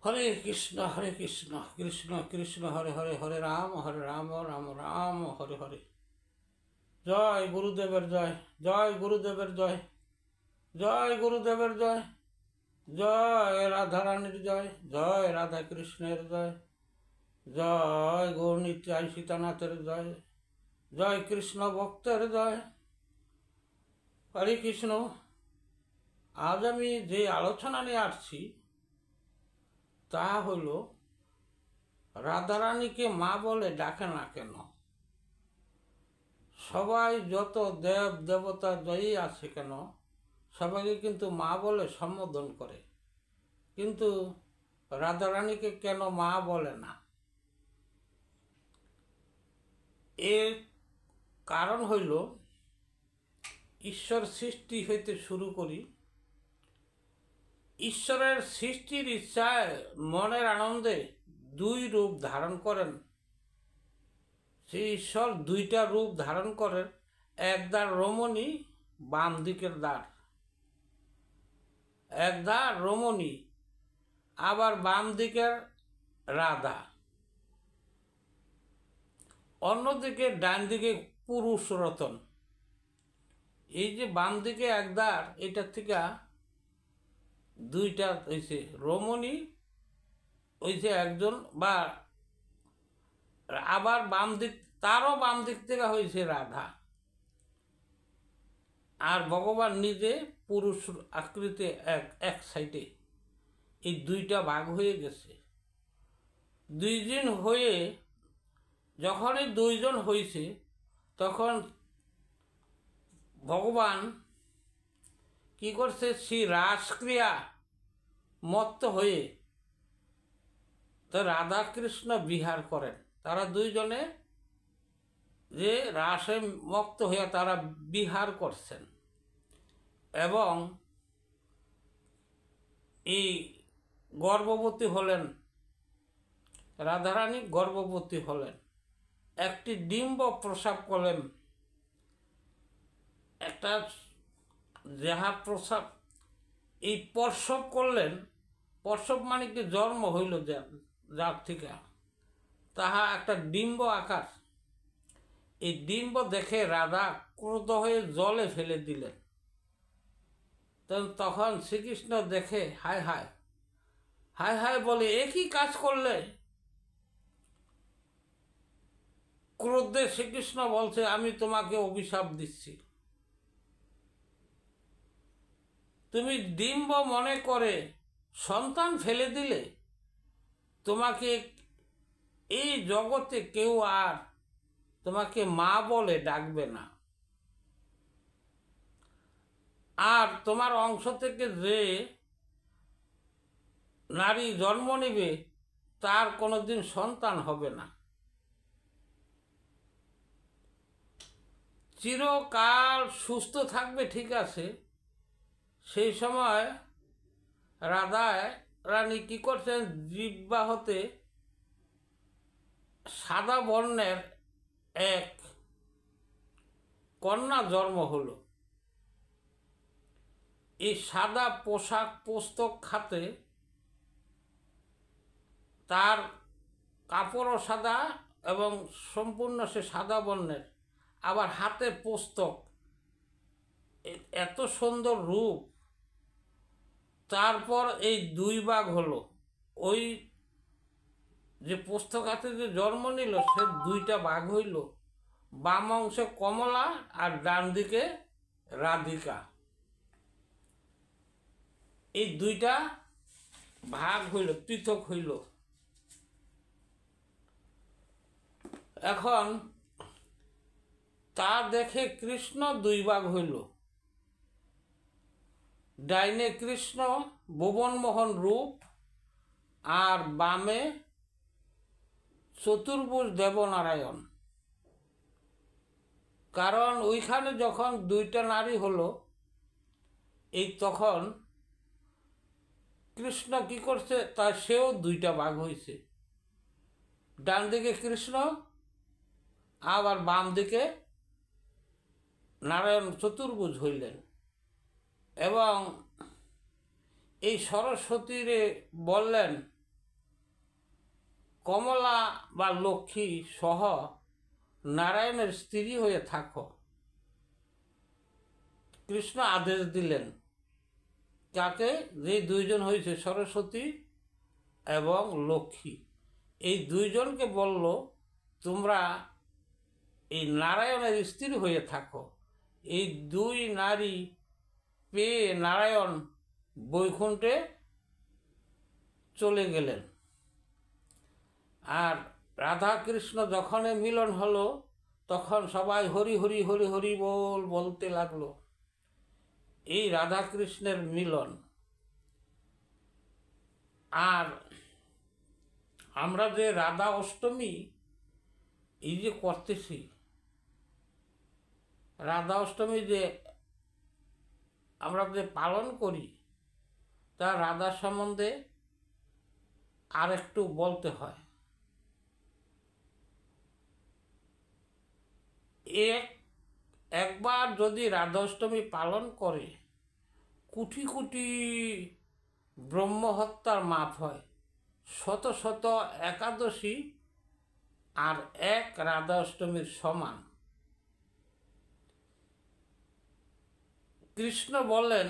হরে কৃষ্ণ কৃষ্ণ কৃষ্ণ হরে হরে, হরে রাম রাম রাম হরে হরে। জয় গুরুদেবের জয়, জয় গুরুদেবের জয়, জয় গুরুদেবের জয়, জয় রাধারানীর জয়, জয় রাধা কৃষ্ণের জয়, জয় গৌর নিত্যাই সীতানাথের জয়, জয় কৃষ্ণ ভক্তের জয়। হরে কৃষ্ণ। আজ আমি যে আলোচনা নিয়ে আসছি তা হল রাধারানীকে মা বলে ডাকে না কেন? সবাই যত দেব দেবতা জয়ী আছে কেন সবাইকে কিন্তু মা বলে সম্বোধন করে, কিন্তু রাধারানীকে কেন মা বলে না? এর কারণ হইল ঈশ্বর সৃষ্টি হইতে শুরু করি, ঈশ্বরের সৃষ্টির ইচ্ছায় মনের আনন্দে দুই রূপ ধারণ করেন। সেই ঈশ্বর দুইটা রূপ ধারণ করেন, এক দ্বার রমণী, বাম দিকের দ্বার এক দ্বার রমণী, আবার বাম দিকের রাধা, অন্যদিকে ডান দিকে পুরুষ রতন। এই যে বাম দিকে এক দ্বার, এটার থেকে দুইটা হয়েছে রমণী হয়েছে একজন, বা আবার বাম দিক, তারও বাম দিক থেকে হয়েছে রাধা। আর ভগবান নিজে পুরুষ আকৃতি এক সাইডে। এই দুইটা ভাগ হয়ে গেছে। দুইজন হয়ে যখনই দুইজন হয়েছে তখন ভগবান কি করছে, সেই রাসক্রিয়া মত্ত হয়ে তো রাধা কৃষ্ণ বিহার করেন। তারা দুইজনে যে রাসে মত্ত হয়ে তারা বিহার করছেন, এবং এই গর্ভবতী হলেন, রাধারানী গর্ভবতী হলেন, একটি ডিম্ব প্রসব করলেন। একটা যাহা প্রসব, এই প্রসব করলেন, প্রসব মানে কি জন্ম হইল যার থেকে, তাহা একটা ডিম্ব আকার। এই ডিম্ব দেখে রাধা ক্রোধ হয়ে জলে ফেলে দিলেন। তখন শ্রীকৃষ্ণ দেখে হায় হায় হায় হায় বলে, একই কাজ করলে। ক্রোধে শ্রীকৃষ্ণ বলছে, আমি তোমাকে অভিশাপ দিচ্ছি। তুমি ডিম্ব মনে করে সন্তান ফেলে দিলে, তোমাকে এই জগতে কেউ আর তোমাকে মা বলে ডাকবে না। আর তোমার অংশ থেকে যে নারী জন্ম নেবে তার কোনোদিন সন্তান হবে না। চিরকাল সুস্থ থাকবে, ঠিক আছে। সেই সময় রাধা রানী কি করছেন, জিহ্বা হতে সাদা বর্ণের এক কন্যা জন্ম হলো। এই সাদা পোশাক পুস্তক খাতে তার কাপড়ও সাদা এবং সম্পূর্ণ সে সাদা বর্ণের, আবার হাতে পুস্তক, এত সুন্দর রূপ। তারপর এই দুই ভাগ হলো। ওই যে পুস্তক হাতে যে জন্ম নিল সে দুইটা ভাগ হইল, বাম অংশে কমলা আর ডান দিকে রাধিকা। এই দুইটা ভাগ হইল, পৃথক হইল। এখন তা দেখে কৃষ্ণ দুই ভাগ হইল, ডাইনে কৃষ্ণ ভুবনমোহন রূপ, আর বামে চতুর্ভুজ দেবনারায়ণ। কারণ ওইখানে যখন দুইটা নারী হলো, এই তখন কৃষ্ণ কি করছে, তা সেও দুইটা ভাগ হয়েছে। ডান দিকে কৃষ্ণ, আবার বাম দিকে নারায়ণ চতুর্ভুজ হইলেন। এবং এই সরস্বতীরে বললেন কমলা বা লক্ষ্মী সহ নারায়ণের স্ত্রী হয়ে থাকো। কৃষ্ণ আদেশ দিলেন কাকে? যে দুইজন হয়েছে সরস্বতী এবং লক্ষ্মী, এই দুইজনকে বলল তোমরা এই নারায়ণের স্ত্রী হয়ে থাকো। এই দুই নারী পেয়ে নারায়ণ বৈকুণ্ঠে চলে গেলেন। আর রাধা কৃষ্ণ যখনই মিলন হলো তখন সবাই হরি হরি হরি হরি বলতে লাগলো। এই রাধা কৃষ্ণের মিলন। আর আমরা যে রাধা অষ্টমী এই যে করতেছি, রাধা অষ্টমী যে আমরা যে পালন করি, তা রাধা সম্বন্ধে আর একটু বলতে হয়। একবার যদি রাধা অষ্টমী পালন করে কোটি কোটি ব্রহ্মহত্যার মাপ হয়। শত শত একাদশী আর এক রাধা অষ্টমীর সমান। কৃষ্ণ বলেন,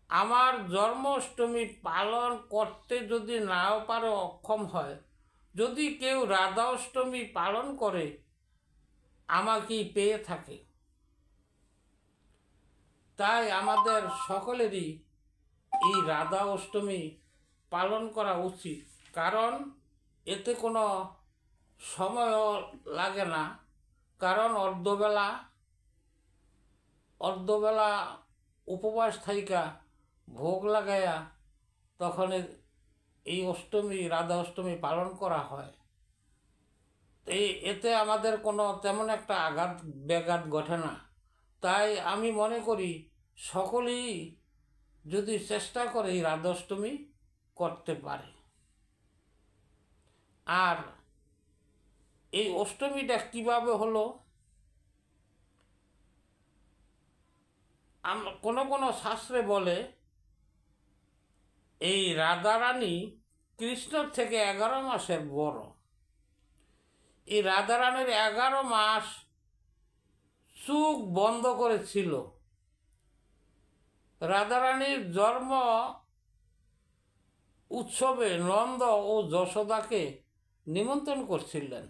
আমার জন্মাষ্টমী পালন করতে যদি নাও পারে, অক্ষম হয়, যদি কেউ রাধা অষ্টমী পালন করে আমাকেই পেয়ে থাকে। তাই আমাদের সকলেরই এই রাধা অষ্টমী পালন করা উচিত, কারণ এতে কোনো সময়ও লাগে না। কারণ অর্ধবেলা উপবাস থাইকা ভোগ লাগাইয়া তখন এই অষ্টমী রাধা অষ্টমী পালন করা হয়। এতে আমাদের কোনো তেমন একটা আঘাত ব্যাঘাত ঘটে না। তাই আমি মনে করি সকলেই যদি চেষ্টা করে এই রাধা অষ্টমী করতে পারে। আর এই অষ্টমীটা কিভাবে হলো, কোনো কোনো শাস্ত্রে বলে এই রাধারানী কৃষ্ণর থেকে 11 মাসের বড়। এই রাধারানীর 11 মাস চোখ বন্ধ করেছিল। রাধারানীর জন্ম উৎসবে নন্দ ও যশোদাকে নিমন্ত্রণ করছিলেন।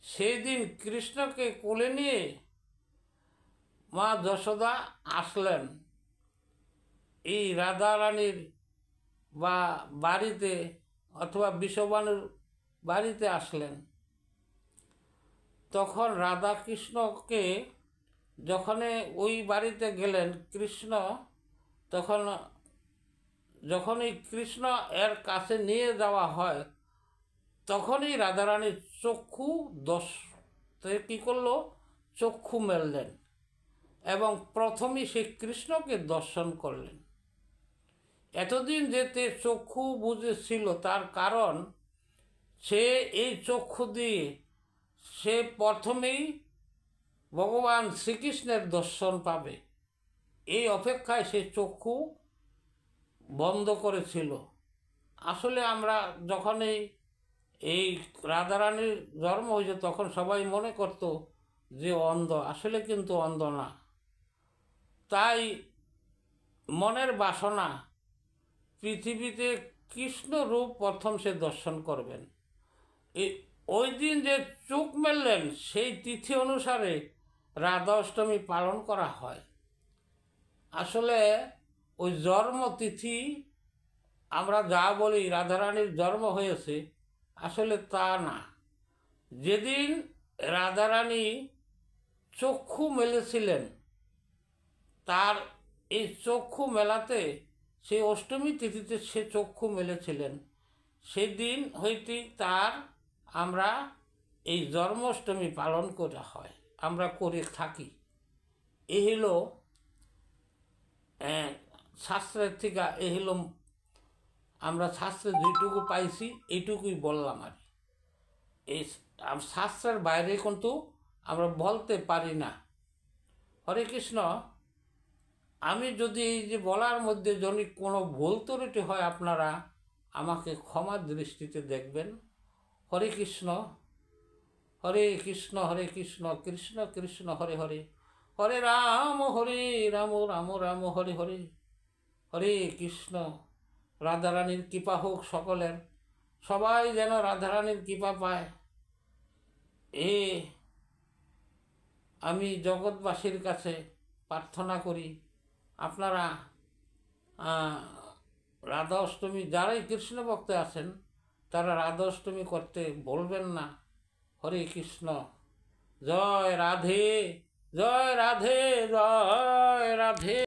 সেই দিন কৃষ্ণকে কোলে নিয়ে মা যশোদা আসলেন এই রাধারানীর বাড়িতে, অথবা বিষবাণুর বাড়িতে আসলেন। তখন রাধা কৃষ্ণকে যখনই ওই বাড়িতে গেলেন কৃষ্ণ, যখনই কৃষ্ণ এর কাছে নিয়ে যাওয়া হয় তখনই রাধারানীর চক্ষু কী করলো, চক্ষু মেললেন এবং প্রথমেই সে কৃষ্ণকে দর্শন করলেন। এতদিন যেতে চক্ষু বুঝেছিল, তার কারণ সে এই চক্ষু দিয়ে সে প্রথমেই ভগবান শ্রীকৃষ্ণের দর্শন পাবে, এই অপেক্ষায় সে চক্ষু বন্ধ করেছিল। আসলে আমরা যখনই এই রাধারানীর জন্ম হয়েছে তখন সবাই মনে করত যে অন্ধ, আসলে কিন্তু অন্ধ না। তাই মনের বাসনা পৃথিবীতে কৃষ্ণ রূপ প্রথম সে দর্শন করবেন। ওই দিন যে চোখ মেললেন সেই তিথি অনুসারে রাধা অষ্টমী পালন করা হয়। আসলে ওই জন্ম তিথি আমরা যা বলি রাধারানীর জন্ম হয়েছে, আসলে তা না। যেদিন রাধারানী চক্ষু মেলেছিলেন, তার এই চক্ষু মেলাতে সেই অষ্টমী তিথিতে সে চক্ষু মেলেছিলেন, সেদিন হইতেই তার আমরা এই জন্মাষ্টমী পালন করা হয়, আমরা করে থাকি। এই হলো শাস্ত্রের থেকে, এই হলো আমরা শাস্ত্রে যেটুকু পাইছি এইটুকুই বললাম। আর এই শাস্ত্রের বাইরে কিন্তু আমরা বলতে পারি না। হরে কৃষ্ণ। আমি যদি এই যে বলার মধ্যে যদি কোনো ভুল ত্রুটি হয় আপনারা আমাকে ক্ষমার দৃষ্টিতে দেখবেন। হরে কৃষ্ণ কৃষ্ণ কৃষ্ণ হরে হরে, হরে রাম রাম রাম হরে হরে। হরে কৃষ্ণ। রাধারানীর কৃপা হোক সকলের, সবাই যেন রাধারানীর কৃপা পায়। আমি জগৎবাসীর কাছে প্রার্থনা করি, আপনারা রাধা অষ্টমী, যারাই কৃষ্ণ ভক্ত আছেন তারা রাধা অষ্টমী করতে বলবেন না। হরে কৃষ্ণ। জয় রাধে, জয় রাধে, জয় রাধে।